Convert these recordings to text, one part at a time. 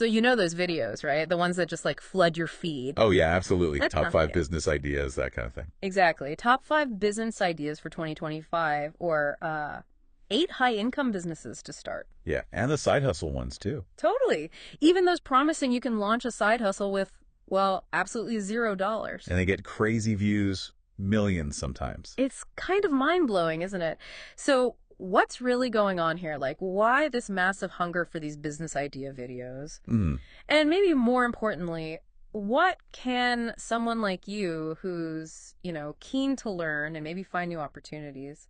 So you know those videos, right? The ones that just like flood your feed. Oh, yeah, absolutely. Top five business ideas, that kind of thing. Exactly. Top 5 business ideas for 2025 or 8 high-income businesses to start. Yeah, and the side hustle ones, too. Totally. Even those promising you can launch a side hustle with, well, absolutely $0. And they get crazy views, millions sometimes. It's kind of mind-blowing, isn't it? So what's really going on here? Like, why this massive hunger for these business idea videos? Mm. And maybe more importantly, what can someone like you who's, keen to learn and maybe find new opportunities,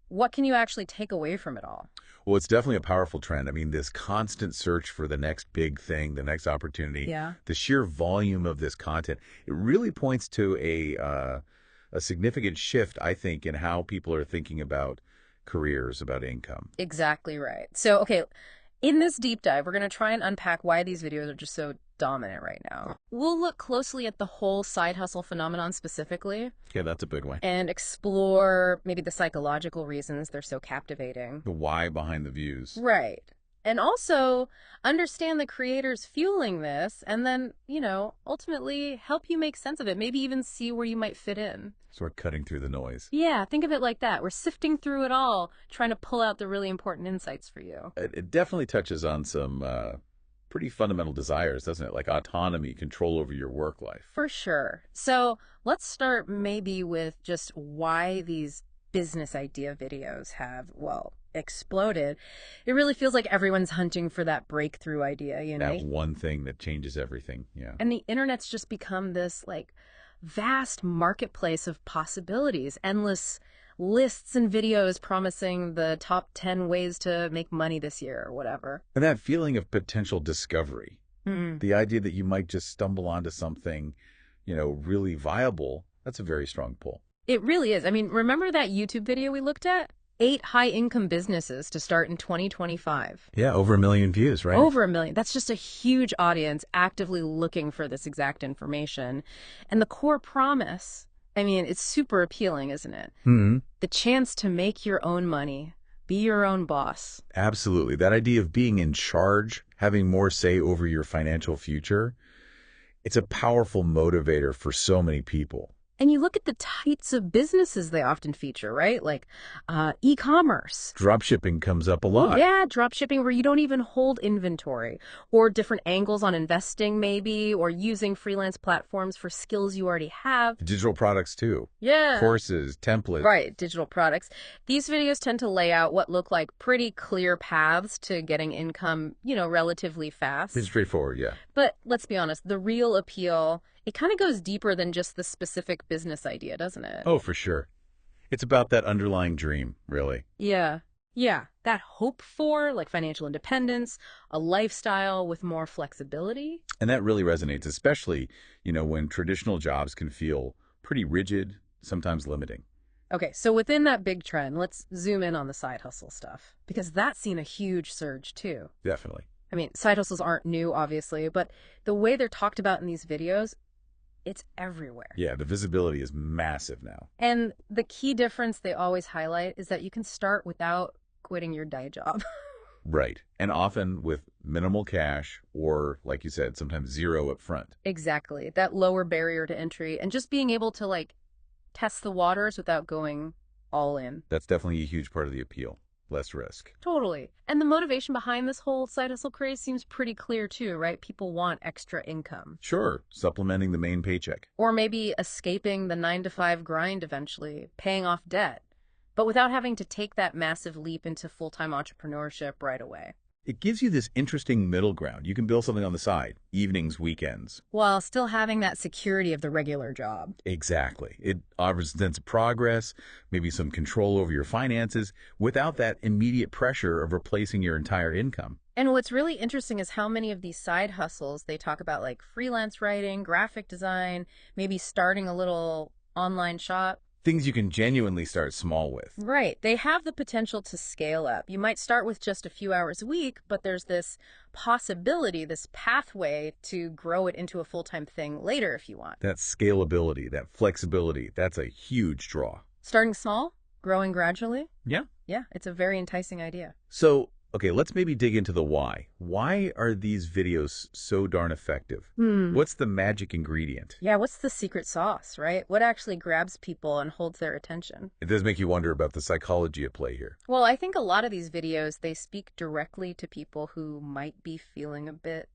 what can you actually take away from it all? Well, it's definitely a powerful trend. I mean, this constant search for the next big thing, the next opportunity, Yeah. the sheer volume of this content, it really points to a significant shift, I think, in how people are thinking about careers, about income. Exactly right. So, okay, in this deep dive, we're going to try and unpack why these videos are just so dominant right now. We'll look closely at the whole side hustle phenomenon specifically Okay, that's a big one. and explore maybe the psychological reasons they're so captivating. The why behind the views. Right. And also understand the creators fueling this and then, ultimately help you make sense of it. Maybe even see where you might fit in. Sort of cutting through the noise. Yeah, think of it like that. We're sifting through it all, trying to pull out the really important insights for you. It definitely touches on some pretty fundamental desires, doesn't it? Like autonomy, control over your work life. For sure. So let's start maybe with just why these business idea videos have, well, exploded. It really feels like everyone's hunting for that breakthrough idea, That one thing that changes everything. Yeah. And the internet's just become this like vast marketplace of possibilities, endless lists and videos promising the top 10 ways to make money this year or whatever. And that feeling of potential discovery, Mm. the idea that you might just stumble onto something, really viable, that's a very strong pull. It really is. I mean, remember that YouTube video we looked at? 8 high-income businesses to start in 2025. Yeah, over 1 million views, right? Over 1 million. That's just a huge audience actively looking for this exact information. And the core promise, I mean, it's super appealing, isn't it? Mm-hmm. The chance to make your own money, be your own boss. Absolutely. That idea of being in charge, having more say over your financial future, it's a powerful motivator for so many people. And you look at the types of businesses they often feature, right? Like e-commerce. Dropshipping comes up a lot. Yeah, dropshipping where you don't even hold inventory, or different angles on investing maybe, or using freelance platforms for skills you already have. Digital products too. Yeah. Courses, templates. Right, digital products. These videos tend to lay out what look like pretty clear paths to getting income, relatively fast. It's straightforward, yeah. But let's be honest, the real appeal, it kind of goes deeper than just the specific business idea, doesn't it? Oh, for sure. It's about that underlying dream, really. Yeah. Yeah. That hope for like financial independence, a lifestyle with more flexibility. And that really resonates, especially, when traditional jobs can feel pretty rigid, sometimes limiting. Okay, so within that big trend, let's zoom in on the side hustle stuff, because that's seen a huge surge too. Definitely. I mean, side hustles aren't new, obviously, but the way they're talked about in these videos, it's everywhere. Yeah, the visibility is massive now. And the key difference they always highlight is that you can start without quitting your day job. Right. And often with minimal cash or, like you said, sometimes zero up front. Exactly. That lower barrier to entry and just being able to test the waters without going all in. That's definitely a huge part of the appeal. Less risk. Totally. And the motivation behind this whole side hustle craze seems pretty clear too, right? People want extra income. Sure, supplementing the main paycheck. Or maybe escaping the 9-to-5 grind eventually, paying off debt, but without having to take that massive leap into full-time entrepreneurship right away. It gives you this interesting middle ground. You can build something on the side, evenings, weekends. While still having that security of the regular job. Exactly. It offers a sense of progress, maybe some control over your finances, without that immediate pressure of replacing your entire income. And what's really interesting is how many of these side hustles, they talk about like freelance writing, graphic design, maybe starting a little online shop. Things you can genuinely start small with. Right. They have the potential to scale up. You might start with just a few hours a week, but there's this possibility, this pathway to grow it into a full-time thing later if you want. That scalability, that flexibility, that's a huge draw. Starting small, growing gradually. Yeah. Yeah, it's a very enticing idea. So Okay, let's maybe dig into the why. Why are these videos so darn effective? Hmm. What's the magic ingredient? Yeah, what's the secret sauce, right? What actually grabs people and holds their attention? It does make you wonder about the psychology at play here. Well, I think a lot of these videos, they speak directly to people who might be feeling a bit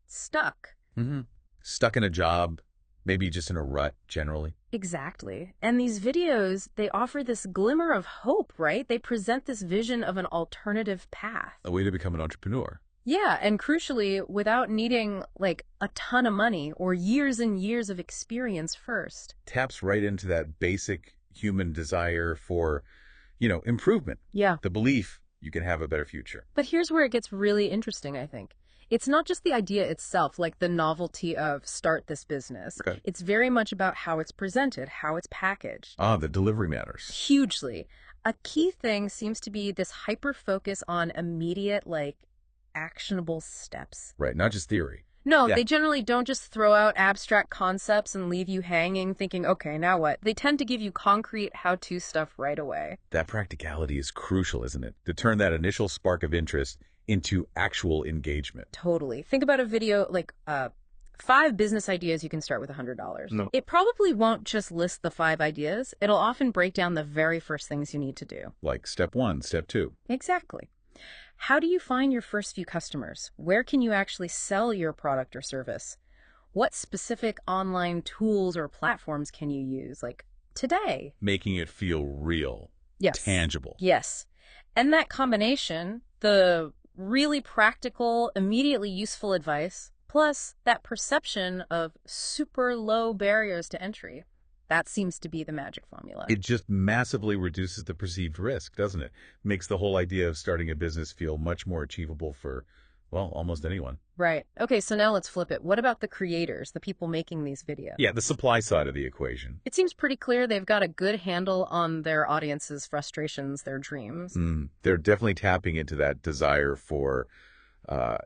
stuck. Hmm. Stuck in a job, maybe just in a rut generally. Exactly. And these videos, they offer this glimmer of hope, right? They present this vision of an alternative path. A way to become an entrepreneur. Yeah, and crucially, without needing like a ton of money or years and years of experience first. Taps right into that basic human desire for, improvement. Yeah. The belief you can have a better future. But here's where it gets really interesting, I think. It's not just the idea itself, like the novelty of start this business. Okay. It's very much about how it's presented, how it's packaged. Ah, the delivery matters. Hugely. A key thing seems to be this hyper focus on immediate, like, actionable steps. Right, not just theory. No, Yeah. they generally don't just throw out abstract concepts and leave you hanging thinking, okay, now what? They tend to give you concrete how-to stuff right away. That practicality is crucial, isn't it? To turn that initial spark of interest into actual engagement. Totally. Think about a video like 5 business ideas you can start with $100. No. It probably won't just list the 5 ideas. It'll often break down the very first things you need to do. Like step 1, step 2. Exactly. How do you find your first few customers? Where can you actually sell your product or service? What specific online tools or platforms can you use, like today? Making it feel real, Yes. tangible. Yes. And that combination, the really practical, immediately useful advice, plus that perception of super low barriers to entry, that seems to be the magic formula. It just massively reduces the perceived risk, doesn't it? Makes the whole idea of starting a business feel much more achievable for, well, almost anyone. Right. Okay, so now let's flip it. What about the creators, the people making these videos? Yeah, the supply side of the equation. It seems pretty clear they've got a good handle on their audience's frustrations, their dreams. They're definitely tapping into that desire for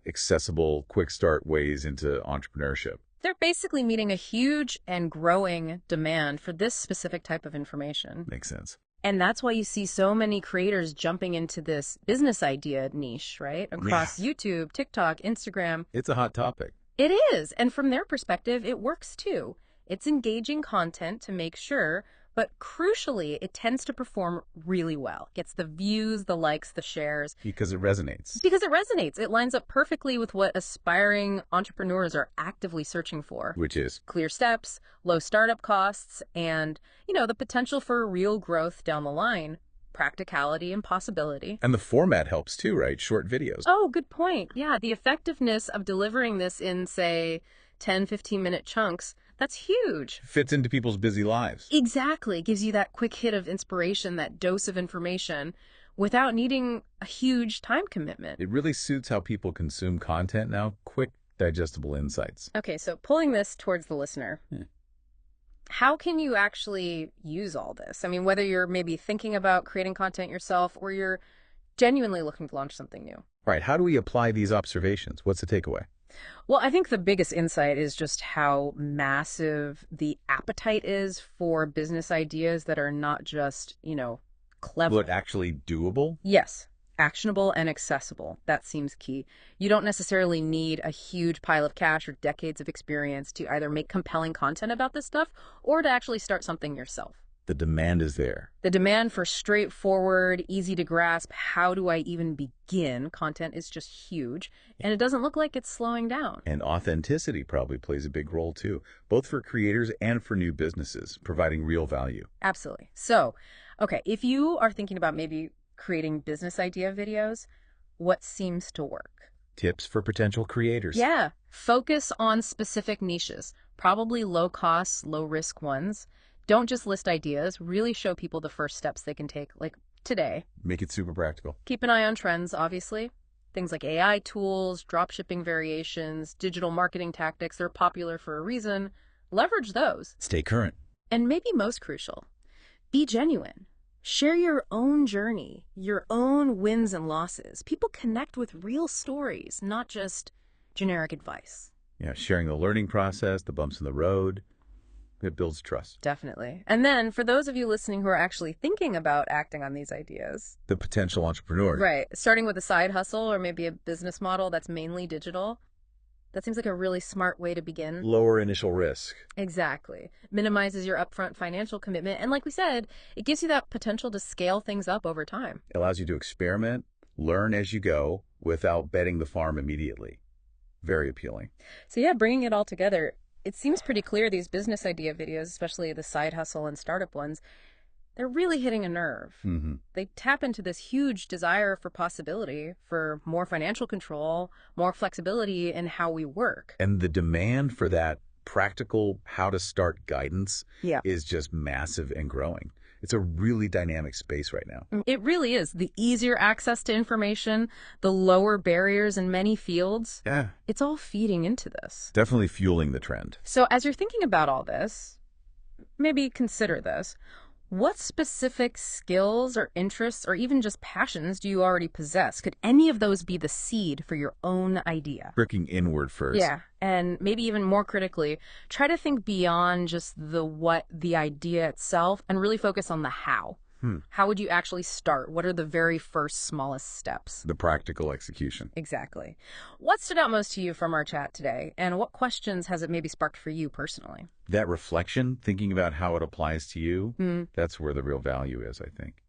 accessible, quick start ways into entrepreneurship. They're basically meeting a huge and growing demand for this specific type of information. Makes sense. And that's why you see so many creators jumping into this business idea niche, right? Across YouTube, TikTok, Instagram. It's a hot topic. It is. And from their perspective, it works too. It's engaging content to make sure, but crucially, it tends to perform really well. Gets the views, the likes, the shares. Because it resonates. Because it resonates. It lines up perfectly with what aspiring entrepreneurs are actively searching for. Which is? Clear steps, low startup costs, and, the potential for real growth down the line. Practicality and possibility. And the format helps too, right? Short videos. Oh, good point. Yeah, the effectiveness of delivering this in, say, 10, 15-minute chunks, that's huge. Fits into people's busy lives. Exactly. Gives you that quick hit of inspiration, that dose of information, without needing a huge time commitment. It really suits how people consume content now. Quick, digestible insights. Okay, so pulling this towards the listener. How can you actually use all this? I mean, whether you're maybe thinking about creating content yourself or you're genuinely looking to launch something new. Right. How do we apply these observations? What's the takeaway? Well, I think the biggest insight is just how massive the appetite is for business ideas that are not just, clever. But actually doable? Yes. Actionable and accessible. That seems key. You don't necessarily need a huge pile of cash or decades of experience to either make compelling content about this stuff or to actually start something yourself. The demand is there. The demand for straightforward, easy to grasp, how do I even begin content is just huge, and it doesn't look like it's slowing down. And authenticity probably plays a big role too, both for creators and for new businesses, providing real value. Absolutely. So, okay, if you are thinking about maybe creating business idea videos, what seems to work? Tips for potential creators. Yeah. Focus on specific niches, probably low cost, low risk ones. Don't just list ideas, really show people the first steps they can take, like today. Make it super practical. Keep an eye on trends, obviously. Things like AI tools, dropshipping variations, digital marketing tactics, they're popular for a reason. Leverage those. Stay current. And maybe most crucial, be genuine. Share your own journey, your own wins and losses. People connect with real stories, not just generic advice. Yeah, sharing the learning process, the bumps in the road. It builds trust. Definitely. And then for those of you listening who are actually thinking about acting on these ideas, The potential entrepreneur. right, starting with a side hustle or maybe a business model that's mainly digital, that seems like a really smart way to begin. Lower initial risk. Exactly. Minimizes your upfront financial commitment. And like we said, it gives you that potential to scale things up over time. It allows you to experiment, learn as you go, without betting the farm immediately. Very appealing. So yeah, bringing it all together, it seems pretty clear these business idea videos, especially the side hustle and startup ones, they're really hitting a nerve. Mm-hmm. They tap into this huge desire for possibility, for more financial control, more flexibility in how we work. And the demand for that practical how to start guidance Yeah. is just massive and growing. It's a really dynamic space right now. It really is. The easier access to information, the lower barriers in many fields, Yeah. it's all feeding into this. Definitely fueling the trend. So as you're thinking about all this, maybe consider this. What specific skills or interests or even just passions do you already possess? Could any of those be the seed for your own idea? Working inward first. Yeah, and maybe even more critically, try to think beyond just the idea itself, and really focus on the how. How would you actually start? What are the very first smallest steps? The practical execution. Exactly. What stood out most to you from our chat today, and what questions has it maybe sparked for you personally? That reflection, thinking about how it applies to you, that's where the real value is, I think.